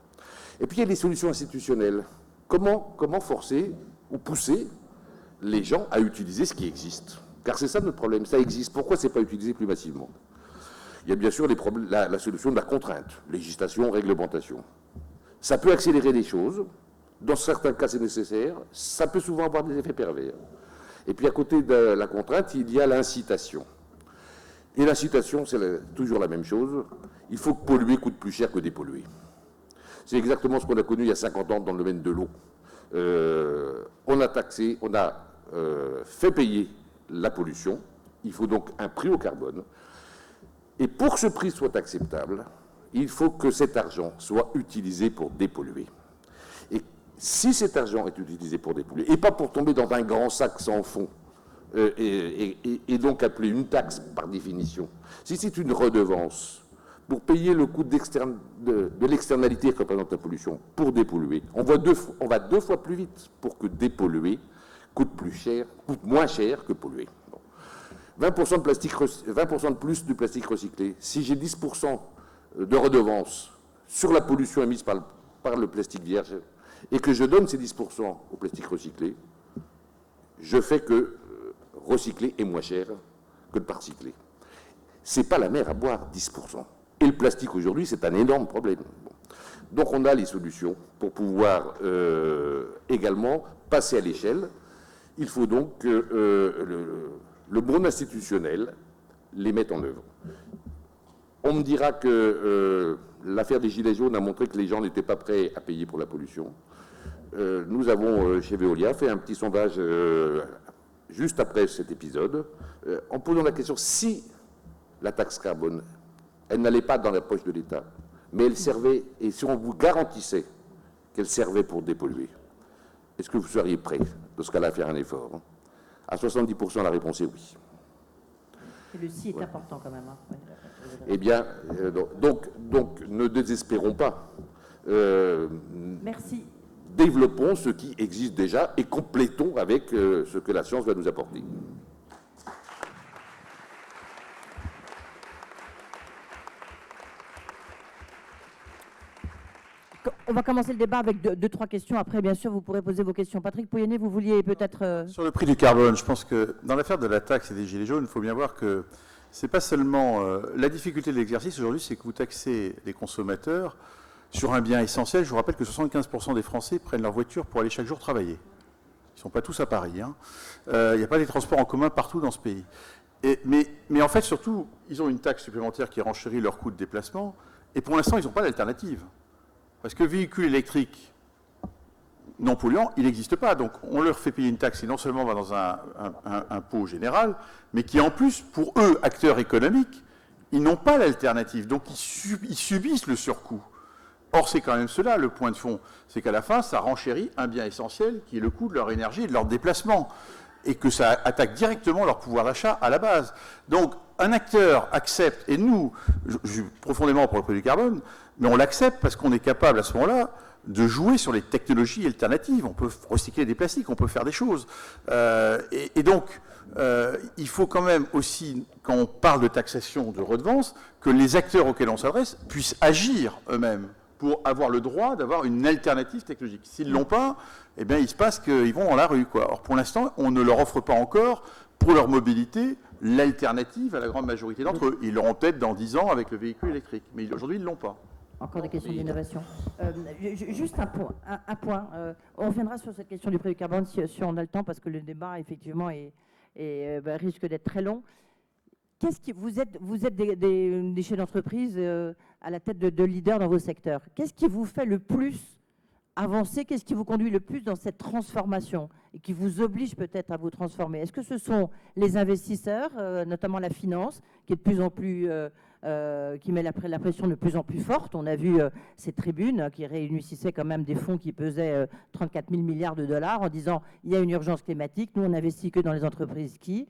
Et puis, il y a les solutions institutionnelles. Comment forcer ou pousser les gens à utiliser ce qui existe? Car c'est ça notre problème, ça existe. Pourquoi ce n'est pas utilisé plus massivement? Il y a bien sûr la solution de la contrainte, législation, réglementation. Ça peut accélérer les choses, dans certains cas c'est nécessaire, ça peut souvent avoir des effets pervers. Et puis à côté de la contrainte, il y a l'incitation. Et l'incitation, c'est toujours la même chose, il faut que polluer coûte plus cher que dépolluer. C'est exactement ce qu'on a connu il y a 50 ans dans le domaine de l'eau. On a taxé, on a fait payer la pollution, il faut donc un prix au carbone. Et pour que ce prix soit acceptable, il faut que cet argent soit utilisé pour dépolluer. Et si cet argent est utilisé pour dépolluer, et pas pour tomber dans un grand sac sans fond, et donc appelé une taxe par définition, si c'est une redevance pour payer le coût de l'externalité que représente la pollution, pour dépolluer, on va 2 fois plus vite pour que dépolluer coûte moins cher que polluer. 20% de plastique, 20% de plus du plastique recyclé. Si j'ai 10% de redevance sur la pollution émise par le plastique vierge et que je donne ces 10% au plastique recyclé, je fais que recycler est moins cher que de pas recycler. C'est pas la mer à boire, 10%. Et le plastique aujourd'hui, c'est un énorme problème. Donc on a les solutions pour pouvoir également passer à l'échelle. Il faut donc que le monde institutionnel les mette en œuvre. On me dira que l'affaire des Gilets jaunes a montré que les gens n'étaient pas prêts à payer pour la pollution. Nous avons, chez Veolia, fait un petit sondage juste après cet épisode, en posant la question si la taxe carbone, elle n'allait pas dans la poche de l'État, mais elle servait, et si on vous garantissait qu'elle servait pour dépolluer, est-ce que vous seriez prêt, dans ce cas-là, à faire un effort? À 70%, la réponse est oui. Et le si est important quand même. Hein. Eh bien, donc, ne désespérons pas. Merci. Développons ce qui existe déjà et complétons avec ce que la science va nous apporter. On va commencer le débat avec 2-3 questions. Après, bien sûr, vous pourrez poser vos questions. Patrick Pouyanné, vous vouliez peut-être... Sur le prix du carbone, je pense que dans l'affaire de la taxe et des gilets jaunes, il faut bien voir que c'est pas seulement... la difficulté de l'exercice aujourd'hui, c'est que vous taxez les consommateurs sur un bien essentiel. Je vous rappelle que 75% des Français prennent leur voiture pour aller chaque jour travailler. Ils ne sont pas tous à Paris. Hein. Il n'y a pas des transports en commun partout dans ce pays. Mais en fait, surtout, ils ont une taxe supplémentaire qui renchérit leur coût de déplacement. Et pour l'instant, ils n'ont pas d'alternative. Parce que véhicule électrique non polluant, il n'existe pas. Donc on leur fait payer une taxe qui non seulement va dans un pot général, mais qui en plus, pour eux, acteurs économiques, ils n'ont pas l'alternative, donc ils subissent le surcoût. Or, c'est quand même cela le point de fond, c'est qu'à la fin, ça renchérit un bien essentiel qui est le coût de leur énergie et de leur déplacement, et que ça attaque directement leur pouvoir d'achat à la base. Donc, un acteur accepte, et nous, je suis profondément pour le prix du carbone, mais on l'accepte parce qu'on est capable à ce moment-là de jouer sur les technologies alternatives. On peut recycler des plastiques, on peut faire des choses. Et donc, il faut quand même aussi, quand on parle de taxation, de redevance, que les acteurs auxquels on s'adresse puissent agir eux-mêmes pour avoir le droit d'avoir une alternative technologique. S'ils ne l'ont pas, eh bien, il se passe qu'ils vont dans la rue, quoi. Or, pour l'instant, on ne leur offre pas encore, pour leur mobilité, l'alternative à la grande majorité d'entre eux. Ils l'auront peut-être dans 10 ans avec le véhicule électrique, mais aujourd'hui, ils ne l'ont pas. Encore des questions d'innovation. Juste un point. On reviendra sur cette question du prix du carbone si on a le temps, parce que le débat, effectivement, risque d'être très long. Vous êtes des chefs d'entreprise à la tête de leaders dans vos secteurs. Qu'est-ce qui vous fait le plus avancer? Qu'est-ce qui vous conduit le plus dans cette transformation et qui vous oblige peut-être à vous transformer? Est-ce que ce sont les investisseurs, notamment la finance, qui est de plus en plus, qui met la pression de plus en plus forte? On a vu ces tribunes qui réunissaient quand même des fonds qui pesaient 34 000 milliards de dollars en disant il y a une urgence climatique, nous on n'investit que dans les entreprises qui...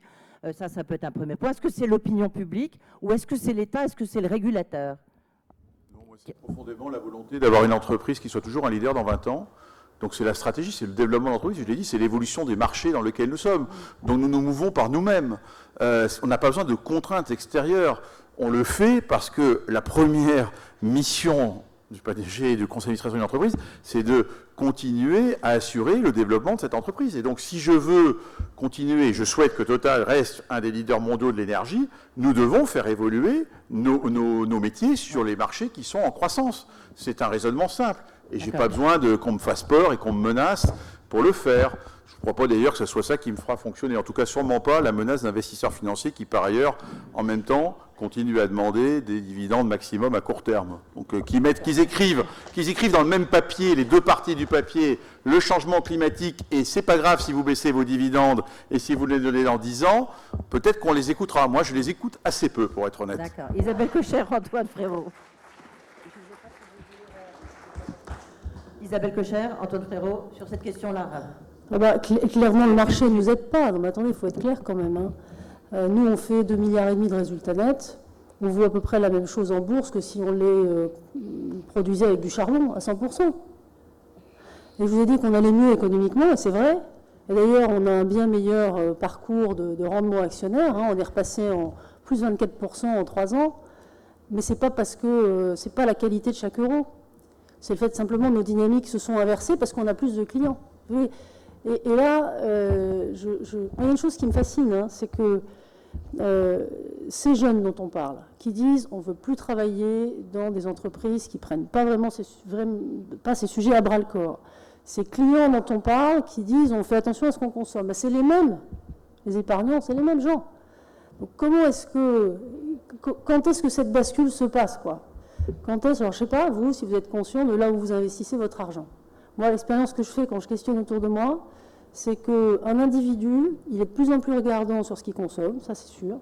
Ça peut être un premier point. Est-ce que c'est l'opinion publique ou est-ce que c'est l'État? Est-ce que c'est le régulateur? Non, moi, c'est profondément la volonté d'avoir une entreprise qui soit toujours un leader dans 20 ans. Donc c'est la stratégie, c'est le développement de l'entreprise, je l'ai dit, c'est l'évolution des marchés dans lesquels nous sommes. Donc nous nous mouvons par nous-mêmes. On n'a pas besoin de contraintes extérieures. On le fait parce que la première mission du PDG et du conseil d'administration d'une entreprise, c'est de continuer à assurer le développement de cette entreprise. Et donc, si je veux continuer, je souhaite que Total reste un des leaders mondiaux de l'énergie, nous devons faire évoluer nos métiers sur les marchés qui sont en croissance. C'est un raisonnement simple. Et je n'ai pas besoin qu'on me fasse peur et qu'on me menace pour le faire. Je ne crois pas d'ailleurs que ce soit ça qui me fera fonctionner. En tout cas, sûrement pas la menace d'investisseurs financiers qui, par ailleurs, en même temps, continuent à demander des dividendes maximum à court terme. Donc, qu'ils écrivent dans le même papier, les deux parties du papier, le changement climatique, et c'est pas grave si vous baissez vos dividendes et si vous les donnez dans 10 ans, peut-être qu'on les écoutera. Moi, je les écoute assez peu, pour être honnête. D'accord. Isabelle Cocher, Antoine Frérot. Isabelle Cocher, Antoine Frérot, sur cette question-là. Clairement, le marché ne nous aide pas. Non, mais attendez, il faut être clair quand même. Nous, on fait 2,5 milliards de résultats nets. On vaut à peu près la même chose en bourse que si on les produisait avec du charbon à 100%. Et je vous ai dit qu'on allait mieux économiquement, et c'est vrai. Et d'ailleurs, on a un bien meilleur parcours de rendement actionnaire. On est repassé en plus 24% en 3 ans. Mais ce n'est pas parce que c'est pas la qualité de chaque euro. C'est le fait simplement que nos dynamiques se sont inversées parce qu'on a plus de clients. Et là, il y a une chose qui me fascine, c'est que ces jeunes dont on parle, qui disent on ne veut plus travailler dans des entreprises qui ne prennent pas vraiment ces sujets à bras-le-corps. Ces clients dont on parle qui disent on fait attention à ce qu'on consomme. Ben, c'est les mêmes, les épargnants, c'est les mêmes gens. Donc quand est-ce que cette bascule se passe, quoi? Alors je ne sais pas, vous, si vous êtes conscient de là où vous investissez votre argent. Moi, l'expérience que je fais quand je questionne autour de moi, c'est qu'un individu, il est de plus en plus regardant sur ce qu'il consomme, ça c'est sûr.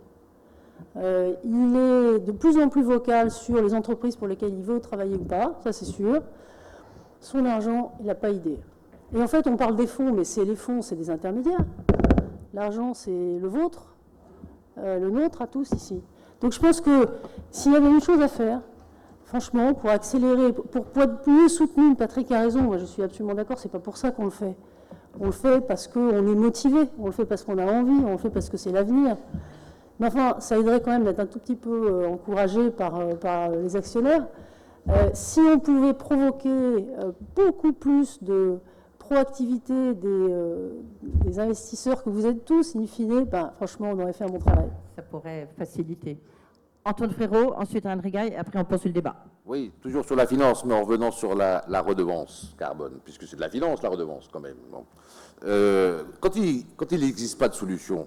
Il est de plus en plus vocal sur les entreprises pour lesquelles il veut travailler ou pas, ça c'est sûr. Son argent, il n'a pas idée. Et en fait, on parle des fonds, mais les fonds, c'est des intermédiaires. L'argent, c'est le vôtre, le nôtre à tous ici. Donc je pense que s'il y avait une chose à faire, franchement, pour accélérer, pour être mieux soutenu, Patrick a raison, moi je suis absolument d'accord, c'est pas pour ça qu'on le fait. On le fait parce qu'on est motivé, on le fait parce qu'on a envie, on le fait parce que c'est l'avenir. Mais enfin, ça aiderait quand même d'être un tout petit peu encouragé par les actionnaires. Si on pouvait provoquer beaucoup plus de proactivité des investisseurs que vous êtes tous, in fine, franchement, on aurait fait un bon travail. Ça pourrait faciliter. Antoine Frérot, ensuite Anne Rigaille, et après on poursuit le débat. Oui, toujours sur la finance, mais en revenant sur la redevance carbone, puisque c'est de la finance, la redevance, quand même. Bon. Quand il n'existe pas de solution,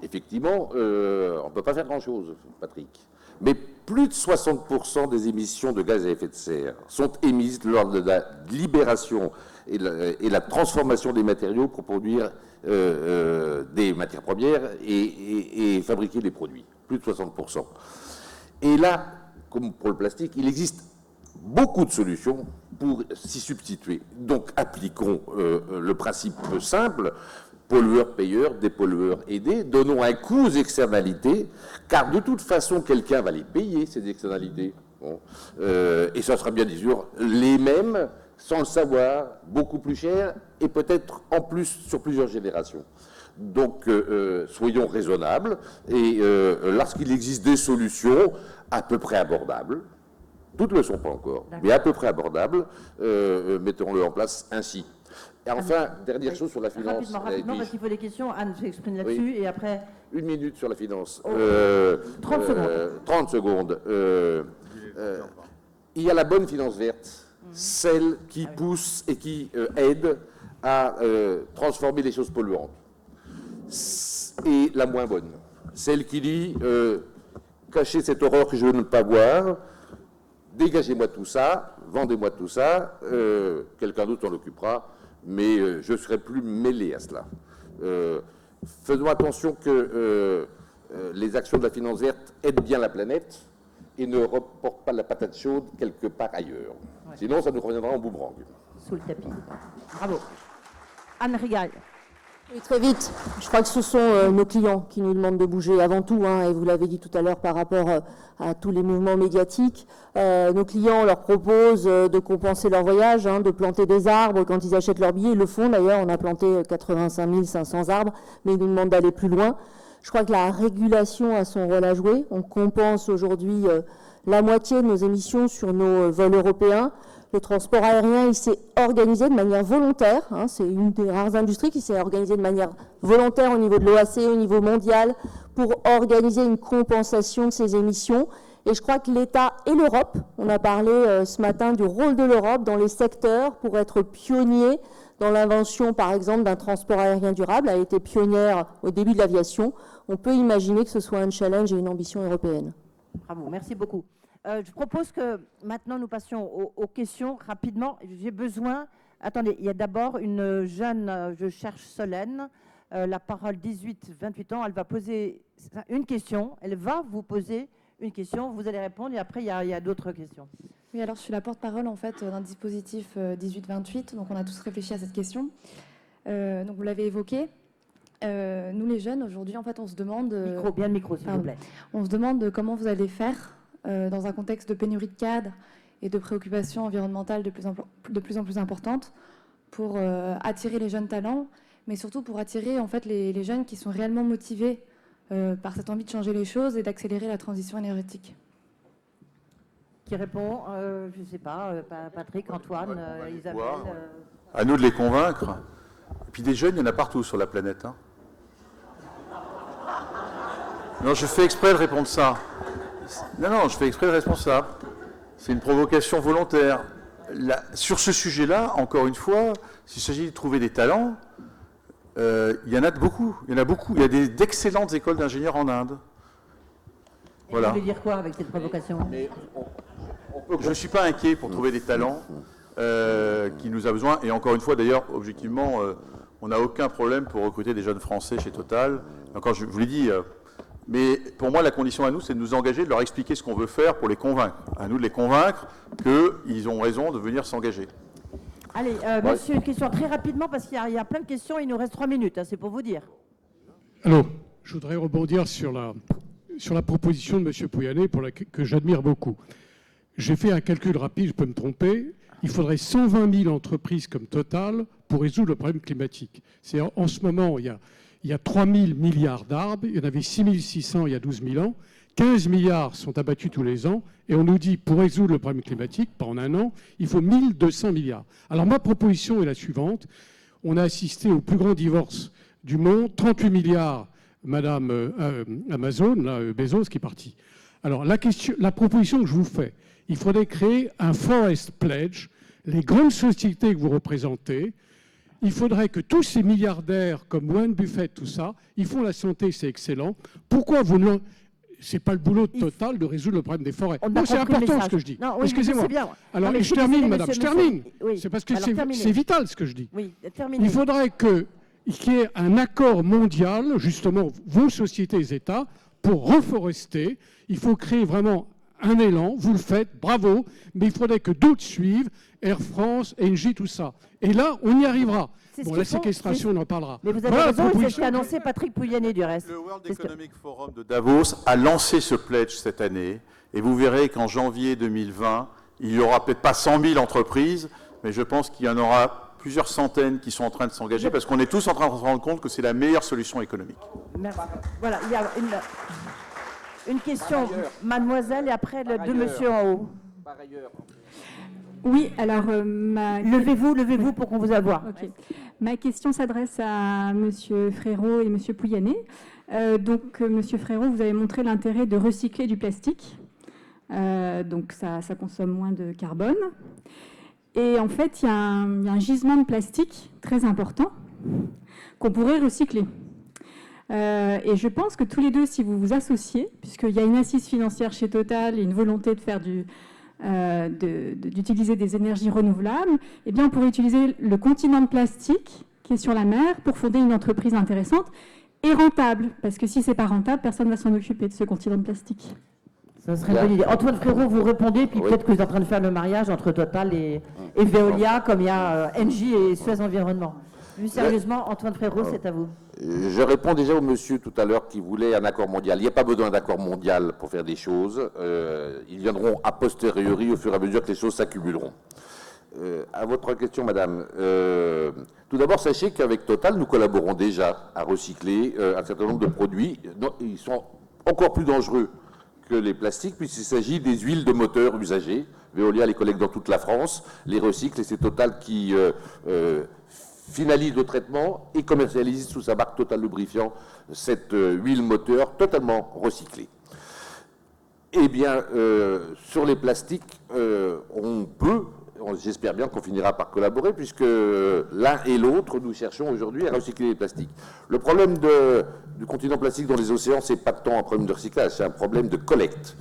effectivement, on ne peut pas faire grand-chose, Patrick. Mais plus de 60% des émissions de gaz à effet de serre sont émises lors de la libération et la transformation des matériaux pour produire des matières premières et fabriquer des produits. Plus de 60%. Et là, comme pour le plastique, il existe beaucoup de solutions pour s'y substituer. Donc appliquons le principe simple, pollueur-payeur, dépollueur aidé, donnons un coût aux externalités, car de toute façon, quelqu'un va les payer, ces externalités. Bon. Et ça sera bien sûr les mêmes, sans le savoir, beaucoup plus cher, et peut-être en plus sur plusieurs générations. Donc soyons raisonnables, et lorsqu'il existe des solutions à peu près abordables, toutes ne le sont pas encore, mais à peu près abordables, mettons-le en place ainsi. Et enfin, dernière chose sur la finance. Rapidement, parce qu'il faut des questions. Anne s'exprime là-dessus, Oui. et après... 1 minute sur la finance. 30 secondes. 30 secondes. Il y a la bonne finance verte, celle qui pousse et qui aide à transformer les choses polluantes. Et la moins bonne, celle qui dit cachez cette horreur que je veux ne pas voir, dégagez-moi tout ça, vendez-moi tout ça, quelqu'un d'autre s'en occupera, mais je ne serai plus mêlé à cela. Faisons attention que les actions de la finance verte aident bien la planète et ne reportent pas la patate chaude quelque part ailleurs. Ouais. Sinon, ça nous reviendra en boomerang. Sous le tapis. Bravo. Anne Rigail. Oui, très vite. Je crois que ce sont nos clients qui nous demandent de bouger avant tout, hein, et vous l'avez dit tout à l'heure par rapport à tous les mouvements médiatiques. Nos clients, on leur propose de compenser leur voyage, hein, de planter des arbres quand ils achètent leur billet. Ils le font d'ailleurs, on a planté 85 500 arbres, mais ils nous demandent d'aller plus loin. Je crois que la régulation a son rôle à jouer. On compense aujourd'hui la moitié de nos émissions sur nos vols européens. Le transport aérien, il s'est organisé de manière volontaire. Hein, c'est une des rares industries qui s'est organisée de manière volontaire au niveau de l'OAC, au niveau mondial, pour organiser une compensation de ces émissions. Et je crois que l'État et l'Europe, on a parlé ce matin du rôle de l'Europe dans les secteurs pour être pionnier dans l'invention, par exemple, d'un transport aérien durable, a été pionnière au début de l'aviation. On peut imaginer que ce soit un challenge et une ambition européenne. Bravo, merci beaucoup. Je propose que maintenant nous passions aux questions rapidement. J'ai besoin... Attendez, il y a d'abord une jeune, je cherche Solène, la parole 18-28 ans, elle va poser une question, elle va vous poser une question, vous allez répondre et après il y a d'autres questions. Oui, alors je suis la porte-parole en fait d'un dispositif 18-28, donc on a tous réfléchi à cette question. Donc vous l'avez évoqué. Nous les jeunes aujourd'hui en fait on se demande... Bien le micro s'il vous plaît. On se demande comment vous allez faire dans un contexte de pénurie de cadres et de préoccupations environnementales de plus en plus importantes pour attirer les jeunes talents, mais surtout pour attirer en fait les jeunes qui sont réellement motivés par cette envie de changer les choses et d'accélérer la transition énergétique. Qui répond, je ne sais pas, Patrick, Antoine, Isabelle. À nous de les convaincre. Et puis des jeunes, il y en a partout sur la planète. Hein. Non, je fais exprès de répondre ça. Non, je fais exprès de répondre ça. C'est une provocation volontaire. Sur ce sujet-là, encore une fois, s'il s'agit de trouver des talents, il y en a beaucoup. Il y a d'excellentes écoles d'ingénieurs en Inde. Voilà. Vous voulez dire quoi avec cette provocation ? Je ne suis pas inquiet pour trouver des talents qui nous a besoin. Et encore une fois, d'ailleurs, objectivement, on n'a aucun problème pour recruter des jeunes Français chez Total. Encore, je vous l'ai dit, mais pour moi, la condition à nous, c'est de nous engager, de leur expliquer ce qu'on veut faire pour les convaincre. À nous de les convaincre qu'ils ont raison de venir s'engager. Allez, monsieur, une question très rapidement, parce qu'il y a plein de questions, il nous reste 3 minutes, hein, c'est pour vous dire. Alors, je voudrais rebondir sur la proposition de M. Pouyanné, que j'admire beaucoup. J'ai fait un calcul rapide, je peux me tromper. Il faudrait 120 000 entreprises comme Total pour résoudre le problème climatique. En ce moment, il y a 3 000 milliards d'arbres, il y en avait 6 600 il y a 12 000 ans. 15 milliards sont abattus tous les ans, et on nous dit, pour résoudre le problème climatique, pas en un an, il faut 1 200 milliards. Alors ma proposition est la suivante. On a assisté au plus grand divorce du monde, 38 milliards, Madame Amazon, là, Bezos, qui est parti. Alors la proposition que je vous fais, il faudrait créer un Forest Pledge, les grandes sociétés que vous représentez. Il faudrait que tous ces milliardaires comme Warren Buffett, tout ça, ils font la santé, c'est excellent. Pourquoi vous ne... C'est pas le boulot de Total de résoudre le problème des forêts. Non, c'est important ce que je dis. Oui, excusez-moi. Alors, je termine, madame, je termine. Oui. C'est parce que c'est vital ce que je dis. Oui, terminez. Il faudrait qu'il y ait un accord mondial, justement, vos sociétés et États, pour reforester. Il faut créer vraiment un élan, vous le faites, bravo, mais il faudrait que d'autres suivent, Air France, Engie, tout ça. Et là, on y arrivera. Bon, la séquestration, on en parlera. Mais vous avez Voilà la raison, c'est ce proposition. qu'a annoncé Patrick Pouyanné du reste. Le World Economic Forum de Davos a lancé ce pledge cette année, et vous verrez qu'en janvier 2020, il n'y aura peut-être pas 100 000 entreprises, mais je pense qu'il y en aura plusieurs centaines qui sont en train de s'engager, parce qu'on est tous en train de se rendre compte que c'est la meilleure solution économique. Merci. Voilà, il y a une question, mademoiselle, et après de monsieur en haut. Par ailleurs. Oui, alors Levez-vous pour qu'on vous voit. Ok. Ma question s'adresse à Monsieur Frérot et Monsieur Pouyanné. Monsieur Frérot, vous avez montré l'intérêt de recycler du plastique. Donc ça consomme moins de carbone. Et en fait, il y a un gisement de plastique très important qu'on pourrait recycler. Et je pense que tous les deux, si vous vous associez, puisqu'il y a une assise financière chez Total et une volonté de faire d'utiliser des énergies renouvelables, eh bien, on pourrait utiliser le continent de plastique qui est sur la mer pour fonder une entreprise intéressante et rentable. Parce que si c'est pas rentable, personne ne va s'en occuper de ce continent de plastique. Ça serait une bonne idée. Antoine Frérot, vous répondez, puis peut-être que vous êtes en train de faire le mariage entre Total et Veolia, comme il y a Engie et Suez Environnement. Plus sérieusement, Antoine Frérot, c'est à vous. Je réponds déjà au monsieur tout à l'heure qui voulait un accord mondial. Il n'y a pas besoin d'accord mondial pour faire des choses. Ils viendront a posteriori au fur et à mesure que les choses s'accumuleront. À votre question, madame, tout d'abord, sachez qu'avec Total, nous collaborons déjà à recycler un certain nombre de produits. Ils sont encore plus dangereux que les plastiques, puisqu'il s'agit des huiles de moteur usagées. Veolia les collecte dans toute la France, les recycle, et c'est Total qui finalise le traitement et commercialise sous sa marque Total Lubrifiant cette huile moteur totalement recyclée. Eh bien, sur les plastiques, on peut, j'espère bien qu'on finira par collaborer, puisque l'un et l'autre, nous cherchons aujourd'hui à recycler les plastiques. Le problème du continent plastique dans les océans, c'est pas tant un problème de recyclage, c'est un problème de collecte.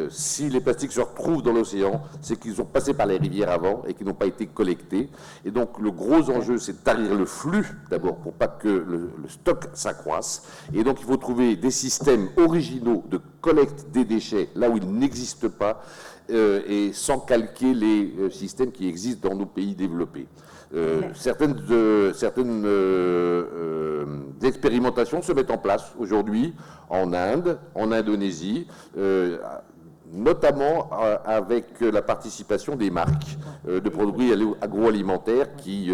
Si les plastiques se retrouvent dans l'océan, c'est qu'ils sont passés par les rivières avant et qu'ils n'ont pas été collectés. Et donc le gros enjeu, c'est de tarir le flux, d'abord, pour pas que le stock s'accroisse. Et donc il faut trouver des systèmes originaux de collecte des déchets là où ils n'existent pas, et sans calquer les systèmes qui existent dans nos pays développés. Certaines expérimentations se mettent en place aujourd'hui en Inde, en Indonésie, notamment avec la participation des marques de produits agroalimentaires qui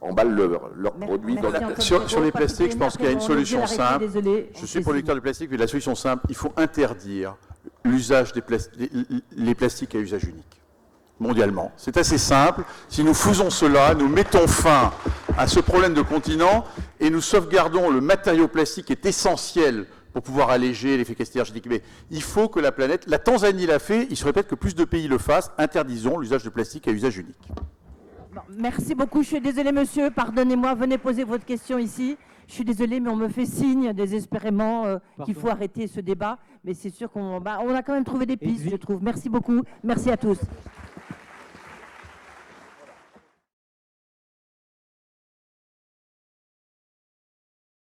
emballent leurs produits dans la... Sur les plastiques, je pense qu'il y a une solution simple. Je suis producteur de plastique, mais la solution simple, il faut interdire l'usage les plastiques à usage unique, mondialement. C'est assez simple. Si nous faisons cela, nous mettons fin à ce problème de continent et nous sauvegardons le matériau plastique qui est essentiel pour pouvoir alléger l'efficacité énergétique. Mais il faut que la planète... La Tanzanie l'a fait, il se répète que plus de pays le fassent. Interdisons l'usage de plastique à usage unique. Bon, merci beaucoup. Je suis désolée, monsieur. Pardonnez-moi. Venez poser votre question ici. Je suis désolée, mais on me fait signe désespérément qu'il faut arrêter ce débat. Mais c'est sûr qu'on a quand même trouvé des pistes, je trouve. Merci beaucoup. Merci à tous.